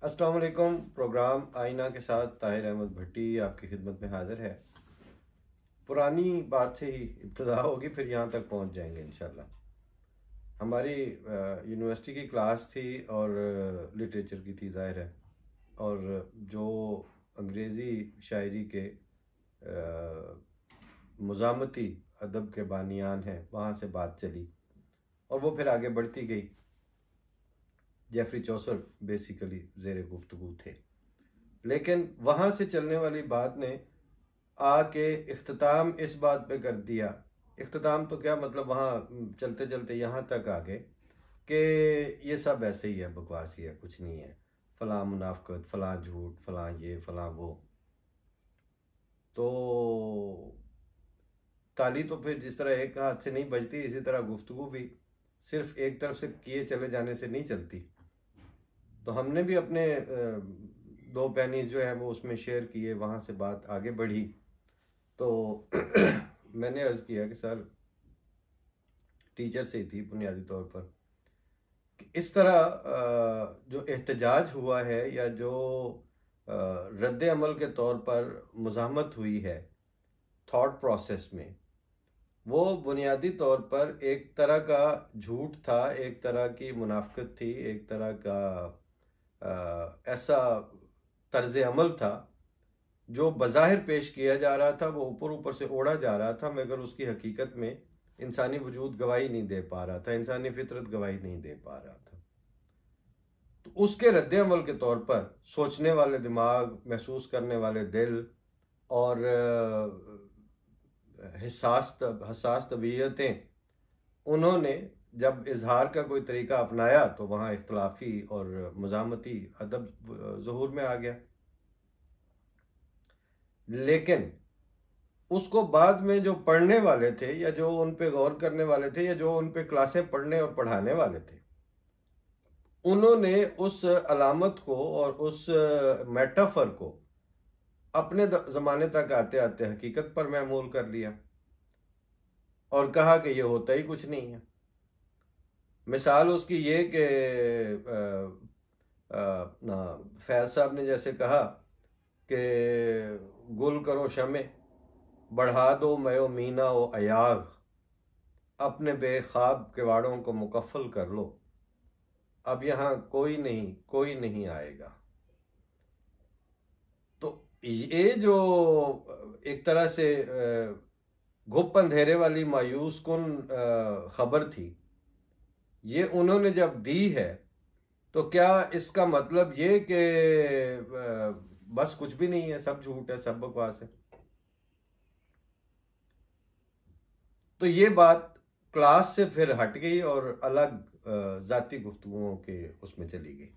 अस्सलाम वालेकुम। प्रोग्राम आईना के साथ ताहिर अहमद भट्टी आपकी खिदमत में हाजिर है। पुरानी बात से ही इब्तदा होगी, फिर यहाँ तक पहुँच जाएंगे इंशाल्लाह। हमारी यूनिवर्सिटी की क्लास थी और लिटरेचर की थी, ज़ाहिर है। और जो अंग्रेज़ी शायरी के मुज़ामती अदब के बानियान हैं, वहाँ से बात चली और वो फिर आगे बढ़ती गई। जेफरी चौसर बेसिकली ज़ेर गुफ्तगू थे, लेकिन वहाँ से चलने वाली बात ने आके इख्तिताम इस बात पे कर दिया। इख्तिताम तो क्या मतलब, वहाँ चलते चलते यहाँ तक आ गए कि ये सब ऐसे ही है, बकवास ही है, कुछ नहीं है, फलां मुनाफकत, फलां झूठ, फलां ये, फलां वो। तो ताली तो फिर जिस तरह एक हाथ से नहीं बजती, इसी तरह गुफ्तगू भी सिर्फ एक तरफ से किए चले जाने से नहीं चलती। तो हमने भी अपने दो पैनीज जो है वो उसमें शेयर किए, वहाँ से बात आगे बढ़ी। तो मैंने अर्ज़ किया कि सर, टीचर से ही थी बुनियादी तौर पर, कि इस तरह जो एहतजाज हुआ है या जो रद्द अमल के तौर पर मुज़ाहमत हुई है थॉट प्रोसेस में, वो बुनियादी तौर पर एक तरह का झूठ था, एक तरह की मुनाफिकत थी, एक तरह का ऐसा तर्ज अमल था जो बज़ाहिर पेश किया जा रहा था, वो ऊपर ऊपर से ओढ़ा जा रहा था, मगर उसकी हकीकत में इंसानी वजूद गवाही नहीं दे पा रहा था, इंसानी फितरत गवाही नहीं दे पा रहा था। तो उसके रद्द अमल के तौर पर सोचने वाले दिमाग, महसूस करने वाले दिल और हसास तबीयतें, उन्होंने जब इजहार का कोई तरीका अपनाया तो वहाँ इख्तलाफी और मज़ामती अदब ज़हूर में आ गया। लेकिन उसको बाद में जो पढ़ने वाले थे या जो उन पे गौर करने वाले थे या जो उन पे क्लासें पढ़ने और पढ़ाने वाले थे, उन्होंने उस अलामत को और उस मेटाफर को अपने ज़माने तक आते आते हकीकत पर महमूल कर लिया और कहा कि ये होता ही कुछ नहीं है। मिसाल उसकी ये कि ना, फैज साहब ने जैसे कहा कि गुल करो शमे, बढ़ा दो मयो मीना ओ अयाग, अपने बेख्वाब किवाड़ों को मुकफ़ल कर लो, अब यहाँ कोई नहीं आएगा। तो ये जो एक तरह से घुप अंधेरे वाली मायूस कुन खबर थी, ये उन्होंने जब दी है, तो क्या इसका मतलब ये कि बस कुछ भी नहीं है, सब झूठ है, सब बकवास है? तो ये बात क्लास से फिर हट गई और अलग जाती गुफ्तगुओं के उसमें चली गई।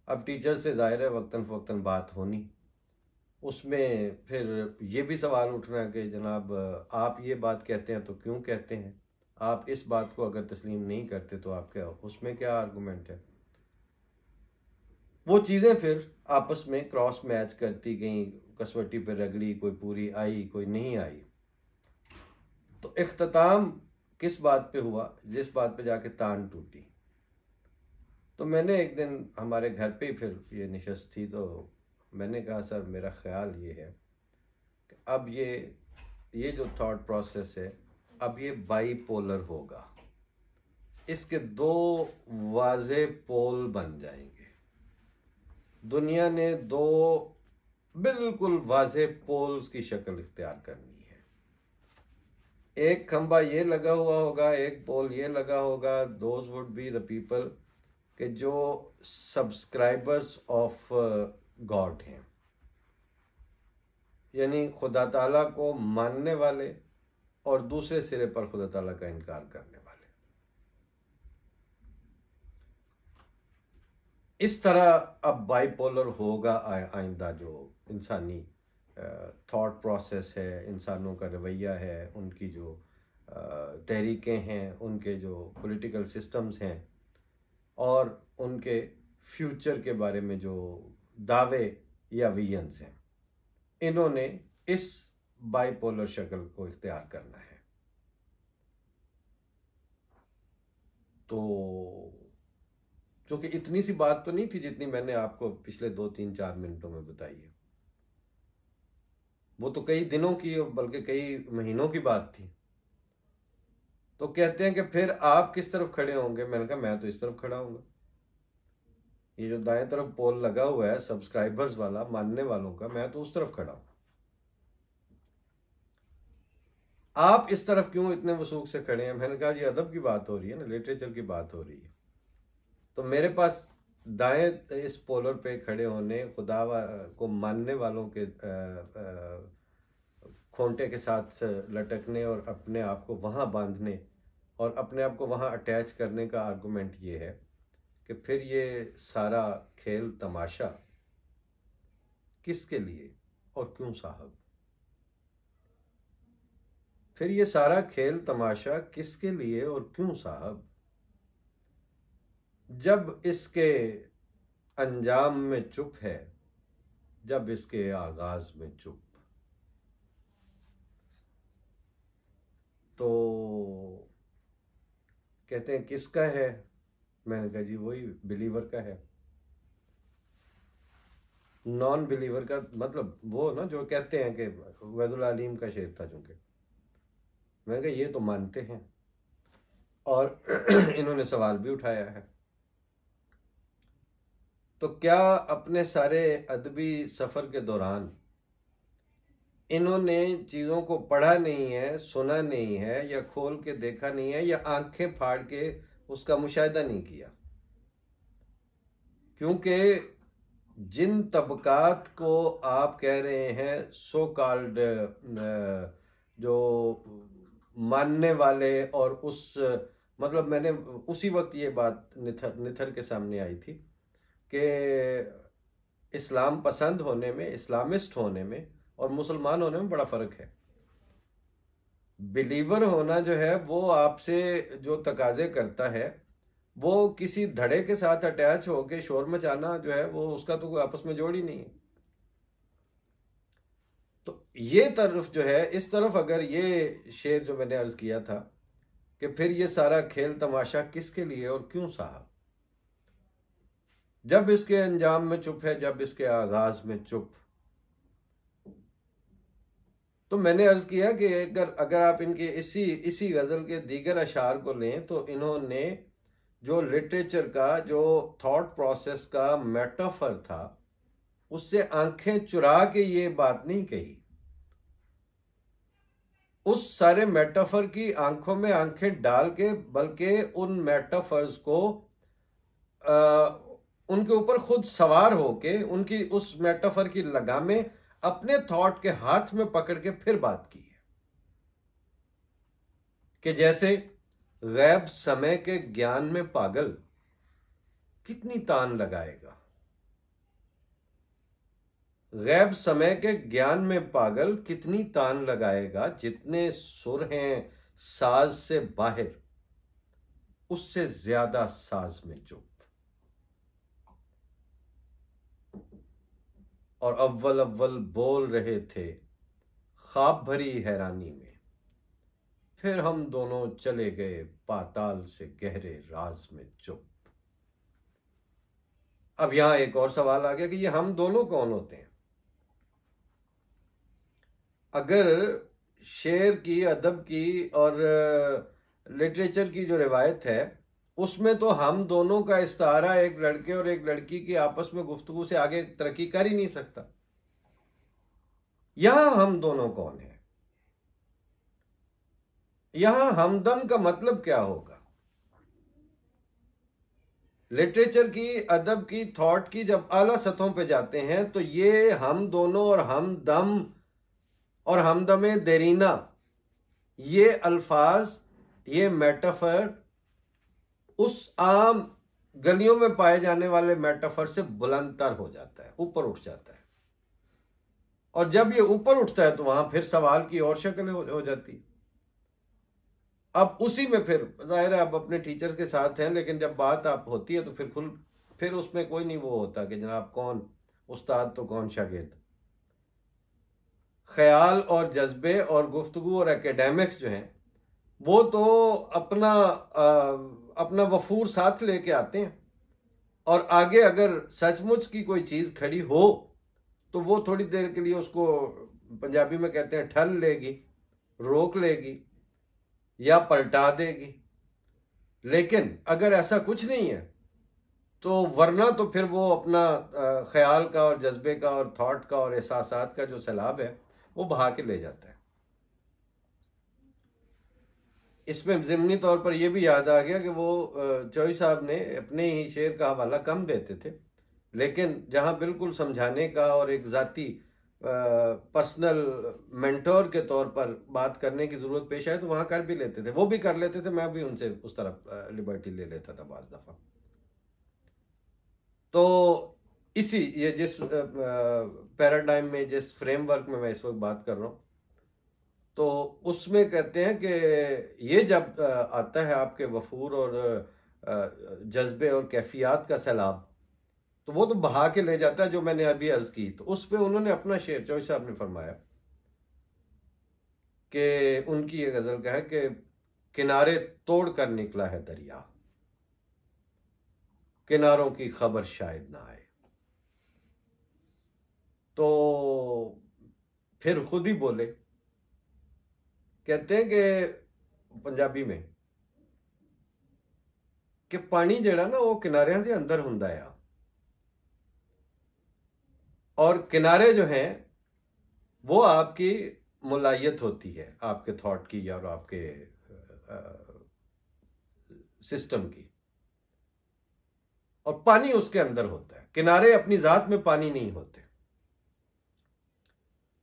अब टीचर से ज़ाहिर है वक्तन फ़वक्तन बात होनी, उसमें फिर ये भी सवाल उठना कि जनाब, आप ये बात कहते हैं तो क्यों कहते हैं? आप इस बात को अगर तस्लीम नहीं करते तो आपका उसमें क्या आर्गूमेंट है? वो चीज़ें फिर आपस में क्रॉस मैच करती गई, कसवटी पे रगड़ी, कोई पूरी आई, कोई नहीं आई। तो इख्तिताम किस बात पे हुआ? जिस बात पे जाके तान टूटी। तो मैंने एक दिन हमारे घर पे ही फिर ये नशस्त थी, तो मैंने कहा सर, मेरा ख्याल ये है कि अब ये जो थॉट प्रोसेस है, अब ये बाईपोलर होगा। इसके दो वाज़े पोल बन जाएंगे। दुनिया ने दो बिल्कुल वाज़े पोल्स की शक्ल इख्तियार करनी है। एक खंबा ये लगा हुआ होगा, एक पोल ये लगा होगा। Those would be the people कि जो सब्सक्राइबर्स ऑफ गॉड हैं, यानी खुदा ताला को मानने वाले और दूसरे सिरे पर खुदा ताला का इनकार करने वाले। इस तरह अब बाइपोलर होगा आइंदा जो इंसानी थॉट प्रोसेस है, इंसानों का रवैया है, उनकी जो तहरीकें हैं, उनके जो पॉलिटिकल सिस्टम्स हैं और उनके फ्यूचर के बारे में जो दावे या विजन्स हैं, इन्होंने इस बाइपोलर शक्ल को इख्तियार करना है। तो क्योंकि इतनी सी बात तो नहीं थी जितनी मैंने आपको पिछले 2-3-4 मिनटों में बताई है। वो तो कई दिनों की बल्कि कई महीनों की बात थी। तो कहते हैं कि फिर आप किस तरफ खड़े होंगे? मैंने कहा मैं तो इस तरफ खड़ा हूंगा। ये जो दाएं तरफ पोल लगा हुआ है सब्सक्राइबर्स वाला, मानने वालों का, मैं तो उस तरफ खड़ा हूं। आप इस तरफ क्यों इतने वसूख से खड़े हैं? मैंने कहा जी अदब की बात हो रही है ना, लिटरेचर की बात हो रही है। तो मेरे पास दाएं इस पोलर पे खड़े होने, खुदा को मानने वालों के खोंटे के साथ लटकने और अपने आप को वहां बांधने और अपने आप को वहां अटैच करने का आर्गुमेंट ये है कि फिर ये सारा खेल तमाशा किसके लिए और क्यों साहब? फिर ये सारा खेल तमाशा किसके लिए और क्यों साहब? जब इसके अंजाम में चुप है, जब इसके आगाज में चुप। तो कहते हैं किसका है? मैंने कहा जी वही बिलीवर का है। नॉन बिलीवर का मतलब वो ना जो कहते हैं कि वैदुल अलीम का शेर था चूंकि। मैंने कहा ये तो मानते हैं और इन्होंने सवाल भी उठाया है। तो क्या अपने सारे अदबी सफर के दौरान इन्होंने चीजों को पढ़ा नहीं है, सुना नहीं है, या खोल के देखा नहीं है, या आंखें फाड़ के उसका मुशाहिदा नहीं किया? क्योंकि जिन तबकात को आप कह रहे हैं सो कॉल्ड जो मानने वाले, और उस मतलब मैंने उसी वक्त ये बात निथर के सामने आई थी कि इस्लाम पसंद होने में, इस्लामिस्ट होने में और मुसलमान होने में बड़ा फर्क है। बिलीवर होना जो है वो आपसे जो तकाजे करता है वो किसी धड़े के साथ अटैच होके शोर मचाना जो है वो उसका तो कोई आपस में जोड़ ही नहीं है। तो ये तरफ जो है, इस तरफ अगर ये शेर जो मैंने अर्ज किया था कि फिर ये सारा खेल तमाशा किसके लिए और क्यों साहब? जब इसके अंजाम में चुप है, जब इसके आगाज में चुप। तो मैंने अर्ज किया कि अगर आप इनके इसी गजल के दीगर अशार को लें तो इन्होंने जो लिटरेचर का जो थॉट प्रोसेस का मेटाफर था उससे आंखें चुरा के ये बात नहीं कही। उस सारे मेटाफर की आंखों में आंखें डाल के, बल्कि उन मेटाफर्स को उनके ऊपर खुद सवार होके उनकी उस मेटाफर की लगामें अपने थॉट के हाथ में पकड़ के फिर बात की है कि जैसे गैब समय के ज्ञान में पागल कितनी तान लगाएगा, गैब समय के ज्ञान में पागल कितनी तान लगाएगा, जितने सुर हैं साज से बाहर उससे ज्यादा साज में चुप। और अव्वल अव्वल बोल रहे थे ख्वाब भरी हैरानी में, फिर हम दोनों चले गए पाताल से गहरे राज में चुप। अब यहां एक और सवाल आ गया कि ये हम दोनों कौन होते हैं? अगर शेर की, अदब की और लिटरेचर की जो रिवायत है उसमें तो हम दोनों का इस्तारा एक लड़के और एक लड़की की आपस में गुफ्तगू से आगे तरक्की कर ही नहीं सकता। यहां हम दोनों कौन है? यहां हमदम का मतलब क्या होगा? लिटरेचर की, अदब की, थॉट की जब आला सतहों पे जाते हैं तो ये हम दोनों और हमदम और हमदमे देरीना, ये अल्फाज, ये मेटाफर उस आम गलियों में पाए जाने वाले मेटाफर से बुलंदतर हो जाता है, ऊपर उठ जाता है। और जब ये ऊपर उठता है तो वहां फिर सवाल की और शक्ल हो जाती है। अब उसी में फिर जाहिर है आप अपने टीचर के साथ हैं, लेकिन जब बात आप होती है तो फिर उसमें कोई नहीं वो होता कि जनाब कौन उस्ताद तो कौन शागिर्द। ख्याल और जज्बे और गुफ्तगू और एकेडमिक्स जो हैं वो तो अपना वफूर साथ लेके आते हैं। और आगे अगर सचमुच की कोई चीज खड़ी हो तो वो थोड़ी देर के लिए उसको पंजाबी में कहते हैं ठल लेगी, रोक लेगी या पलटा देगी। लेकिन अगर ऐसा कुछ नहीं है तो वरना तो फिर वो अपना ख्याल का और जज्बे का और थॉट का और एहसासात का जो सैलाब है वो बहा के ले जाता है। इसमें ज़िमनी तौर पर यह भी याद आ गया कि वो चौई साहब ने अपने ही शेर का हवाला कम देते थे, लेकिन जहां बिल्कुल समझाने का और एक जाती पर्सनल मेंटोर के तौर पर बात करने की जरूरत पेश आए तो वहां कर भी लेते थे, वो भी कर लेते थे, मैं भी उनसे उस तरफ लिबर्टी ले लेता था बाज दफा। तो इसी ये जिस पैराडाइम में, जिस फ्रेमवर्क में मैं इस वक्त बात कर रहा हूं, तो उसमें कहते हैं कि ये जब आता है आपके वफूर और जज्बे और कैफियत का सैलाब, तो वो तो बहा के ले जाता है, जो मैंने अभी अर्ज की। तो उस पर उन्होंने अपना शेर, चौधरी साहब ने फरमाया कि उनकी ये गजल का है कि किनारे तोड़ कर निकला है दरिया, किनारों की खबर शायद ना आए। तो फिर खुद ही बोले, कहते हैं कि पंजाबी में कि पानी जड़ा ना वो किनारियां के अंदर हुंदा है, और किनारे जो हैं वो आपकी मुलायत होती है, आपके थॉट की और आपके सिस्टम की, और पानी उसके अंदर होता है। किनारे अपनी जात में पानी नहीं होते,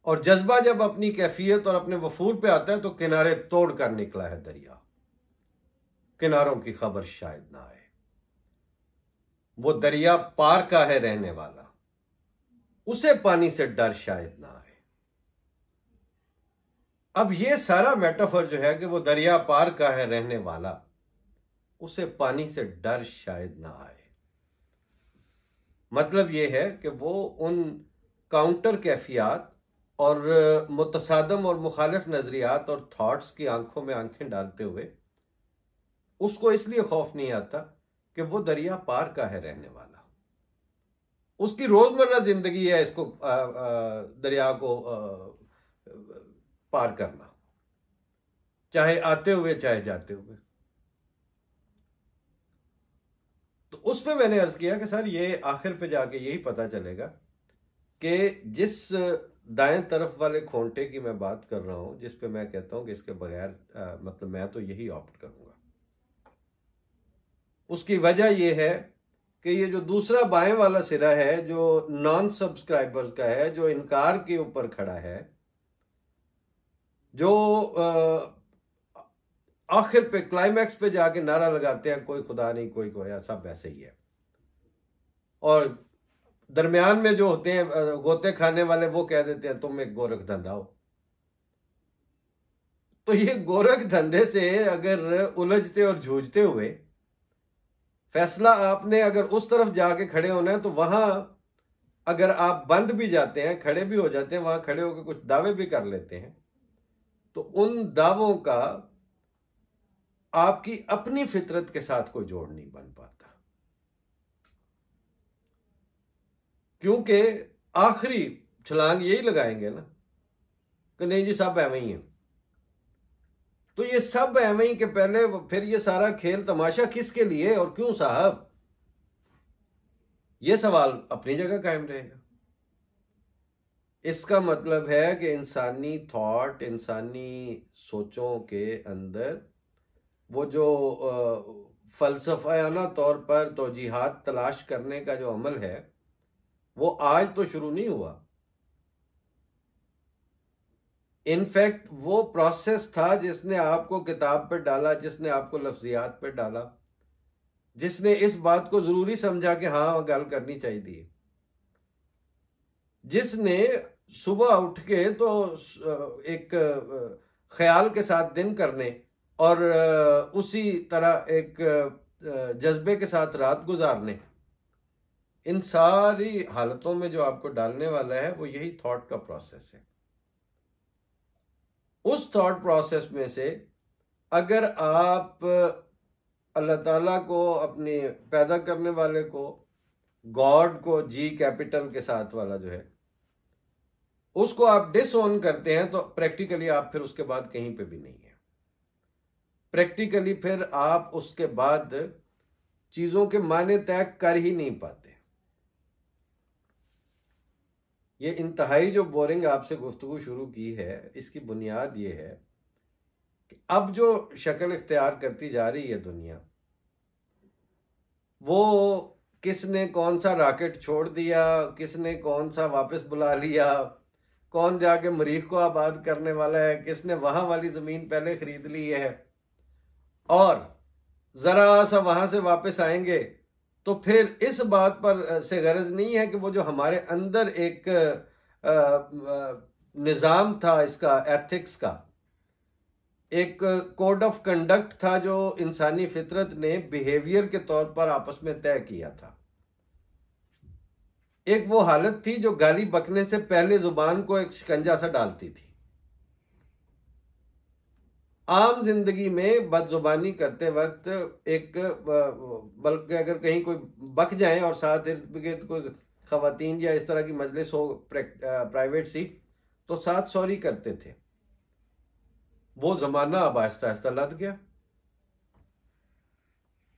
और जज्बा जब अपनी कैफियत और अपने वफूर पे आता है तो किनारे तोड़ कर निकला है दरिया, किनारों की खबर शायद ना आए। वो दरिया पार का है रहने वाला, उसे पानी से डर शायद ना आए। अब ये सारा मेटाफर जो है कि वो दरिया पार का है रहने वाला, उसे पानी से डर शायद ना आए, मतलब ये है कि वो उन काउंटर कैफियत और मुतसादम और मुखालिफ नजरियात और थॉट्स की आंखों में आंखें डालते हुए उसको इसलिए खौफ नहीं आता कि वो दरिया पार का है रहने वाला। उसकी रोजमर्रा जिंदगी है इसको दरिया को पार करना, चाहे आते हुए चाहे जाते हुए। तो उस पे मैंने अर्ज किया कि सर ये आखिर पे जाके यही पता चलेगा कि जिस दाएं तरफ वाले खोंटे की मैं बात कर रहा हूं, जिस पे मैं कहता हूं कि इसके बगैर मतलब मैं तो यही ऑप्ट करूंगा, उसकी वजह यह है कि ये जो दूसरा बाएं वाला सिरा है जो नॉन सब्सक्राइबर्स का है, जो इनकार के ऊपर खड़ा है, जो आखिर पे क्लाइमैक्स पे जाके नारा लगाते हैं कोई खुदा नहीं, कोई कोया, सब ऐसे ही है, और दरमियान में जो होते हैं गोते खाने वाले वो कह देते हैं तुम एक गोरख धंधा हो। तो ये गोरख धंधे से अगर उलझते और जूझते हुए फैसला आपने अगर उस तरफ जाके खड़े होना है, तो वहां अगर आप बंद भी जाते हैं, खड़े भी हो जाते हैं, वहां खड़े होकर कुछ दावे भी कर लेते हैं, तो उन दावों का आपकी अपनी फितरत के साथ कोई जोड़ नहीं बन पाता, क्योंकि आखिरी छलांग यही लगाएंगे ना कि नहीं जी सब एवं ही है। तो ये सब एवं ही के पहले फिर ये सारा खेल तमाशा किसके लिए और क्यों साहब, ये सवाल अपनी जगह कायम रहेगा। इसका मतलब है कि इंसानी थॉट, इंसानी सोचों के अंदर वो जो फलसफायाना तौर पर तौजीहात तलाश करने का जो अमल है वो आज तो शुरू नहीं हुआ। इनफैक्ट वो प्रोसेस था जिसने आपको किताब पर डाला, जिसने आपको लफ्जियात पर डाला, जिसने इस बात को जरूरी समझा कि हाँ गल करनी चाहिए, जिसने सुबह उठ के तो एक ख्याल के साथ दिन करने और उसी तरह एक जज्बे के साथ रात गुजारने, इन सारी हालतों में जो आपको डालने वाला है वो यही थॉट का प्रोसेस है। उस थॉट प्रोसेस में से अगर आप अल्लाह ताला को, अपने पैदा करने वाले को गॉड को जी कैपिटल के साथ वाला जो है, उसको आप डिसओन करते हैं तो प्रैक्टिकली आप फिर उसके बाद कहीं पे भी नहीं है। प्रैक्टिकली फिर आप उसके बाद चीजों के मायने तय कर ही नहीं पाते। ये इंतहाई जो बोरिंग आपसे गुफ्तगू शुरू की है, इसकी बुनियाद ये है कि अब जो शक्ल इख्तियार करती जा रही है दुनिया, वो किसने कौन सा रॉकेट छोड़ दिया, किसने कौन सा वापस बुला लिया, कौन जाके मरीख को आबाद करने वाला है, किसने वहां वाली जमीन पहले खरीद ली है, और जरा सा वहां से वापस आएंगे तो फिर इस बात पर से गरज नहीं है कि वो जो हमारे अंदर एक निज़ाम था, इसका एथिक्स का एक कोड ऑफ कंडक्ट था जो इंसानी फितरत ने बिहेवियर के तौर पर आपस में तय किया था। एक वो हालत थी जो गाली बकने से पहले जुबान को एक शिकंजा सा डालती थी। आम जिंदगी में बदजुबानी करते वक्त एक, बल्कि अगर कहीं कोई बक जाए और साथ इर्द गिर्द कोई खवातीन या इस तरह की मजलिस हो प्राइवेट सी, तो साथ सॉरी करते थे। वो जमाना अब आहिस्ता आहिस्ता लद गया।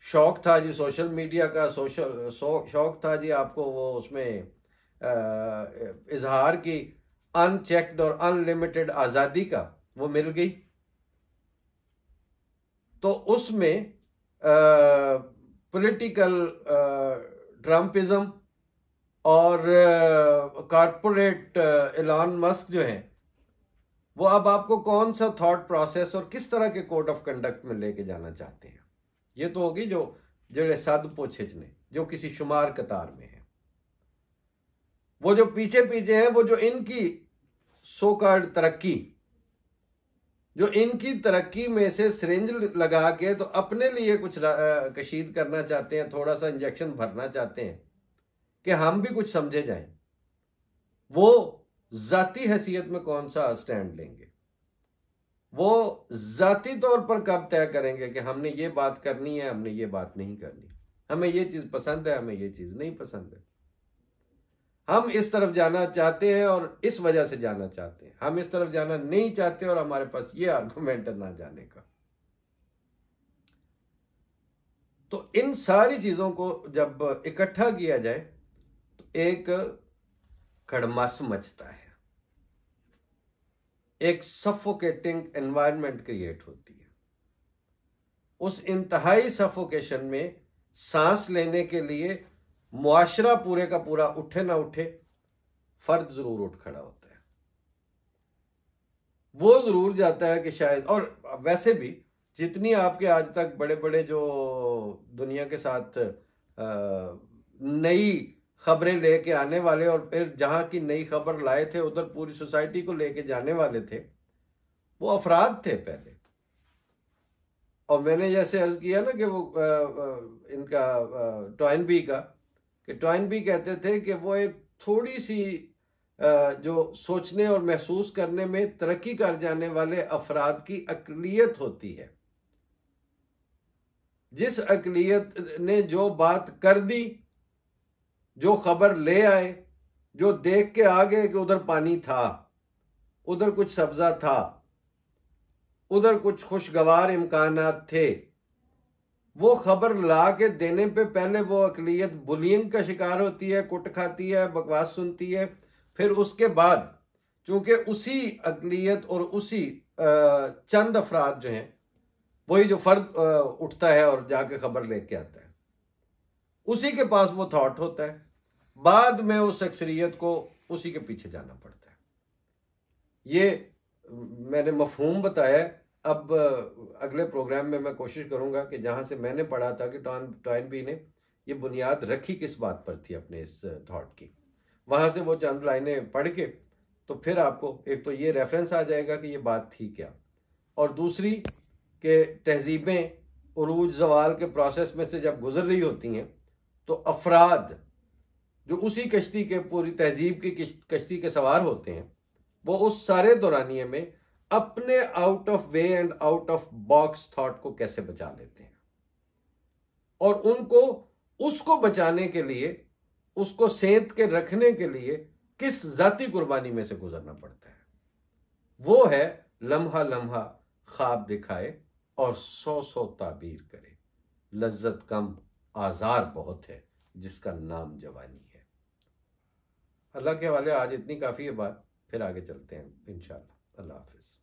शौक था जी सोशल मीडिया का, शौक था जी आपको वो उसमें इजहार की अनचेक्ड और अनलिमिटेड आजादी का, वो मिल गई। तो उसमें पॉलिटिकल ट्रम्पिज्म और कॉरपोरेट एलन मस्क जो हैं, वो अब आपको कौन सा थॉट प्रोसेस और किस तरह के कोड ऑफ कंडक्ट में लेके जाना चाहते हैं। ये तो होगी जो जड़े सद पोछने जो किसी शुमार कतार में है। वो जो पीछे पीछे हैं, वो जो इनकी सो कॉल्ड तरक्की, जो इनकी तरक्की में से सिरिंज लगा के तो अपने लिए कुछ कशीद करना चाहते हैं, थोड़ा सा इंजेक्शन भरना चाहते हैं कि हम भी कुछ समझे जाएं। वो जाती हैसियत में कौन सा स्टैंड लेंगे, वो जाती तौर पर कब तय करेंगे कि हमने ये बात करनी है, हमने ये बात नहीं करनी, हमें ये चीज पसंद है, हमें ये चीज नहीं पसंद है, हम इस तरफ जाना चाहते हैं और इस वजह से जाना चाहते हैं, हम इस तरफ जाना नहीं चाहते और हमारे पास ये आर्गुमेंट है ना जाने का। तो इन सारी चीजों को जब इकट्ठा किया जाए तो एक खड़मास मचता है, एक सफोकेटिंग एनवायरनमेंट क्रिएट होती है। उस इंतहाई सफोकेशन में सांस लेने के लिए मुआशरा पूरे का पूरा उठे ना उठे, फर्द जरूर उठ खड़ा होता है। वो जरूर जाता है कि शायद, और वैसे भी जितनी आपके आज तक बड़े बड़े जो दुनिया के साथ नई खबरें लेके आने वाले और फिर जहां की नई खबर लाए थे उधर पूरी सोसाइटी को लेके जाने वाले थे, वो अफराद थे पहले। और मैंने जैसे अर्ज किया ना कि वो इनका टॉइनबी का, कि टॉइनबी कहते थे कि वो एक थोड़ी सी जो सोचने और महसूस करने में तरक्की कर जाने वाले अफराद की अकलियत होती है। जिस अकलियत ने जो बात कर दी, जो खबर ले आए, जो देख के आ गए कि उधर पानी था, उधर कुछ सब्जा था, उधर कुछ खुशगवार इम्कानात थे, वो खबर ला के देने पे पहले वो अकलियत बुलिंग का शिकार होती है, कुट खाती है, बकवास सुनती है। फिर उसके बाद चूंकि उसी अकलियत और उसी चंद अफराद जो हैं, वही जो फर्द उठता है और जाके खबर लेके आता है, उसी के पास वो थॉट होता है, बाद में उस अक्सरियत को उसी के पीछे जाना पड़ता है। ये मैंने मफहूम बताया। अब अगले प्रोग्राम में मैं कोशिश करूंगा कि जहां से मैंने पढ़ा था कि टॉइनबी ने ये बुनियाद रखी किस बात पर थी अपने इस थॉट की, वहां से वो चंद लाइनें पढ़ के तो फिर आपको एक तो ये रेफरेंस आ जाएगा कि ये बात थी क्या, और दूसरी कि तहजीबें उरूज जवाल के प्रोसेस में से जब गुजर रही होती हैं तो अफराद जो उसी कश्ती के, पूरी तहजीब की कश्ती के सवार होते हैं, वो उस सारे दौरानिए में अपने out of way and out of box thought को कैसे बचा लेते हैं, और उनको उसको बचाने के लिए उसको सेंत के रखने के लिए किस जाती कुर्बानी में से गुजरना पड़ता है। वो है लम्हा लम्हा ख्वाब दिखाए और 100 ताबीर करे, लज्जत कम आजार बहुत है जिसका नाम जवानी है। अल्लाह के हवाले आज इतनी काफी है बात, फिर आगे चलते हैं इंशाअल्लाह। अल्लाह हाफिज।